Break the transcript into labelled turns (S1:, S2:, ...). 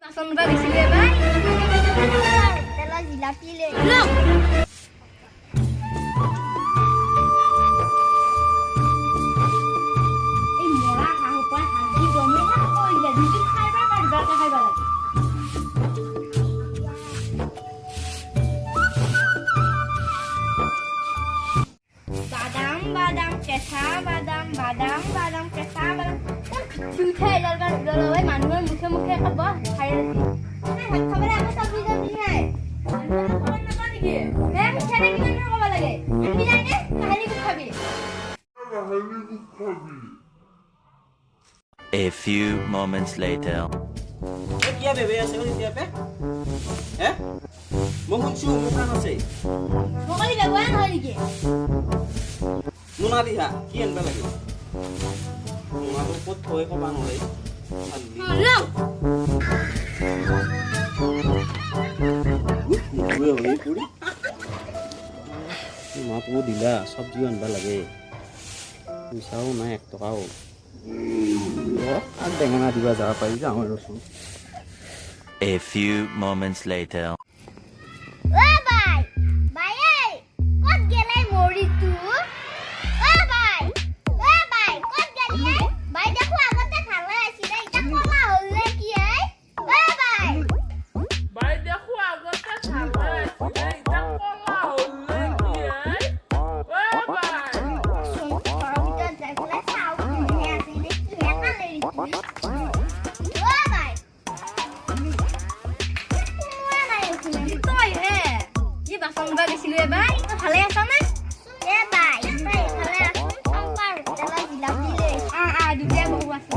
S1: Pasang ba bisi le ba?
S2: Tela jilapi le.
S1: Look. এই মৰা হাঁহ পৰা হাঁহি গমে না কইলে দুদিন খাইবা পাৰবা খাইবা লাগে বাদাম কেঁচা বাদাম কেঁচা বাদাম পিঠা এডাল লৈ মানুহৰ মুখে মুখে খাব খাই আছে ভাত খাবলৈ আকৌ চব্জি চব্জি নাই ক'ব লাগে আমি নাই নে কাহিনী খাবি
S3: A few moments later.
S4: Kia bebe ase ni dia pe? Mo hunchu mo kan ase.
S1: Mo kali lawan hal iki.
S4: Nuna liha, kian ba lagi? Nuna to pot thoi ko ban olai.
S1: Lo.
S4: Gue olai puri. Ma pu dila sabji an ba lage. Misau na ek to kao. Ad dengan adiba ja pai ja amar rosu.
S3: A few moments later.
S2: ও ভাই ভাই এই কত গেলে মরি তু ও ভাই কত গেলি ভাই দেখো আগতে খালা আছিল এটা কলা হলে কি এই ও ভাই
S5: ভাই দেখো আগতে খালা আছিল এটা কলা হলে কি এই ও ভাই
S2: পাউটা দেখলে চাও হে আছিল কি হে কালে ও ভাই
S1: তই হে ই বাচন বা বেছি লৈ বা ই ভালে আছা না
S2: এ ভাই ভাই খালে আসুন সম্পার তেলা জিলাপি le
S1: দুটা বহু আছে